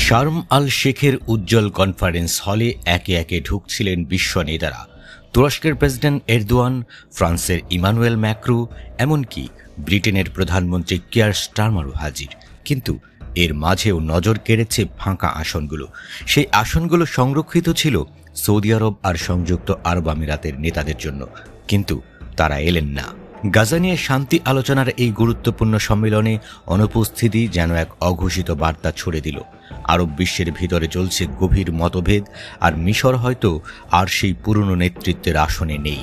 Sharm আল শেখের উজ্জ্বল conference হলে একে একে ঢুকছিলেন বিশ্ব নেতারা। তুরস্কের প্রেসিডেন্ট এরদোয়ান, ফ্রান্সের ইমানুয়েল ম্যাক্রো, এমনকি ব্রিটেনের প্রধানমন্ত্রী কিয়ার স্টারমারও হাজির। কিন্তু এর মাঝেও নজর কেড়েছে ফাঁকা আসনগুলো। সেই আসনগুলো সংরক্ষিত ছিল সৌদি আরব আর সংযুক্ত আরব আমিরাতের নেতাদের জন্য, কিন্তু তারা এলেন না। গাজা নিয়ে শান্তি আলোচনার এই গুরুত্বপূর্ণ সম্মেলনে অনুপস্থিতি যেন এক অঘোষিত বার্তা ছড়ে দিল। আরব বিশ্বের ভিতরে চলছে গভীর মতভেদ, আর মিশর হয়তো আর সেই পুরনো নেতৃত্বের আসনে নেই।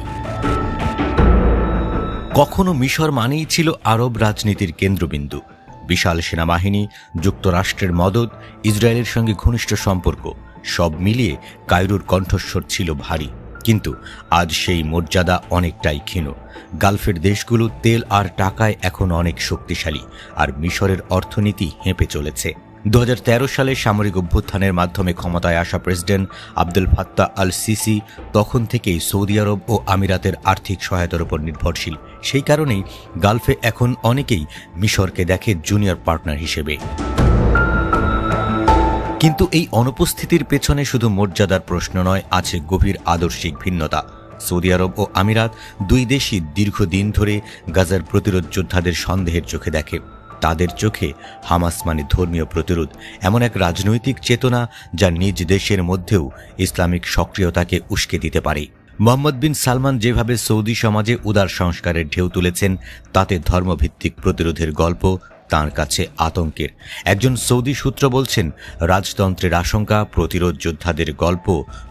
কখনো মিশর মানেই ছিল আরব রাজনীতির কেন্দ্রবিন্দু। বিশাল সেনাবাহিনী, যুক্তরাষ্ট্রের মদদ, ইসরায়েলের সঙ্গে ঘনিষ্ঠ সম্পর্ক, সব মিলিয়ে কায়রোর কণ্ঠস্বর ছিল ভারী। কিন্তু আজ সেই মর্যাদা অনেকটাই ক্ষীণ। গালফের দেশগুলো তেল আর টাকায় এখন অনেক শক্তিশালী, আর মিশরের অর্থনীতি হেঁপে চলেছে। 2013 সালে সামরিক অভ্যুত্থানের মাধ্যমে ক্ষমতায় আসা president Abdul Fattah al CC তখন থেকেই সৌদি আরব ও আমিরাতের আর্থিক সহায়তার উপর নির্ভরশীল। সেই কারণেই গালফে এখন অনেকেই মিশরকে দেখে জুনিয়র পার্টনার হিসেবে। কিন্তু এই অনুপস্থিতির পেছনে শুধু মর্যাদার প্রশ্ন নয়, আছে গভীর আদর্শিক ভিন্নতা। সৌদি আরব ও আমিরাত দুই দেশই দীর্ঘদিন ধরে গাজার প্রতিরোধ যোদ্ধাদের সন্দেহের চোখে দেখে। তাদের চোখে হামাস মানে ধর্মীয় প্রতিরোধ, এমন এক রাজনৈতিক চেতনা যা নিজ দেশের মধ্যেও ইসলামিক সক্রিয়তাকে উস্কে দিতে পারে। মোহাম্মদ বিন সালমান যেভাবে সৌদি সমাজে উদার সংস্কারের ঢেউ তুলেছেন, তাতে ধর্মভিত্তিক প্রতিরোধের গল্প তাঁর কাছে আতঙ্কের। একজন সৌদি সূত্র বলছেন, রাজতন্ত্রের আশঙ্কা, প্রতিরোধ যোদ্ধাদের গল্প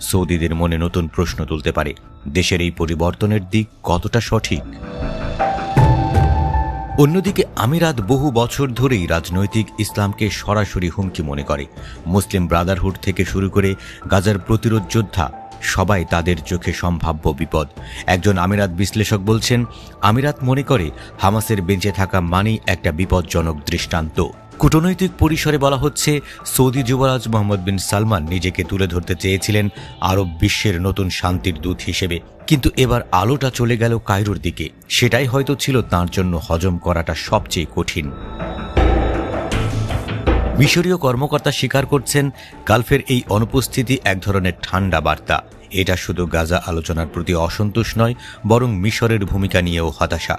সৌদিদের মনে নতুন প্রশ্ন তুলতে পারে। দেশের এই পরিবর্তনের দিক কতটা সঠিক? অন্যদিকে আমিরাত বহু বছর ধরেই রাজনৈতিক ইসলামকে সরাসরি হুমকি মনে করে। মুসলিম ব্রাদারহুড থেকে শুরু করে গাজার প্রতিরোধ যোদ্ধা সবাই তাদের চোখে সম্ভাব্য বিপদ। একজন আমিরাত বিশ্লেষক বলছেন, আমিরাত মনে করে হামাসের বেঁচে থাকা মানেই একটা বিপজ্জনক দৃষ্টান্ত। কূটনৈতিক পরিসরে বলা হচ্ছে, সৌদি যুবরাজ মোহাম্মদ বিন সালমান নিজেকে তুলে ধরতে চেয়েছিলেন আরব বিশ্বের নতুন শান্তির দূত হিসেবে, কিন্তু এবার আলোটা চলে গেল কায়রোর দিকে। সেটাই হয়তো ছিল তাঁর জন্য হজম করাটা সবচেয়ে কঠিন। মিশরীয় কর্মকর্তা স্বীকার করছেন, গালফের এই অনুপস্থিতি এক ধরনের ঠান্ডা বার্তা। এটা শুধু গাজা আলোচনার প্রতি অসন্তোষ নয়, বরং মিশরের ভূমিকা নিয়েও হতাশা।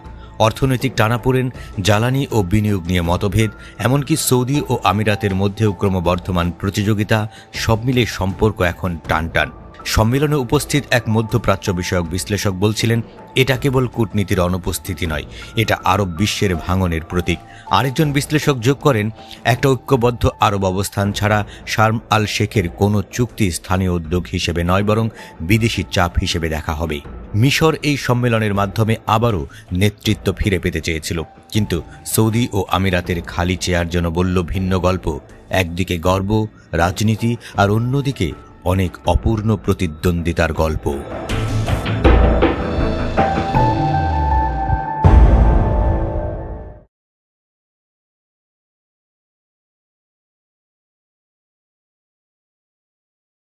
অর্থনৈতিক টানাপোড়েন, জ্বালানি ও বিনিয়োগ নিয়ে মতভেদ, এমনকি সৌদি ও আমিরাতের মধ্যেও ক্রমবর্ধমান প্রতিযোগিতা, সব মিলে সম্পর্ক এখন টানটান। সম্মেলনে উপস্থিত এক মধ্যপ্রাচ্য বিষয়ক বিশ্লেষক বলছিলেন, এটা কেবল কূটনীতির অনুপস্থিতি নয়, এটা আরব বিশ্বের ভাঙনের প্রতীক। আরেকজন বিশ্লেষক যোগ করেন, একটা ঐক্যবদ্ধ আরব অবস্থান ছাড়া শার্ম আল শেখের কোনো চুক্তি স্থানীয় উদ্যোগ হিসেবে নয়, বরং বিদেশি চাপ হিসেবে দেখা হবে। মিশর এই সম্মেলনের মাধ্যমে আবারও নেতৃত্ব ফিরে পেতে চেয়েছিল, কিন্তু সৌদি ও আমিরাতের খালি চেয়ার যেন বলল ভিন্ন গল্প। একদিকে গর্ব, রাজনীতি, আর অন্যদিকে অনেক অপূর্ণ প্রতিদ্বন্দ্বিতার গল্প।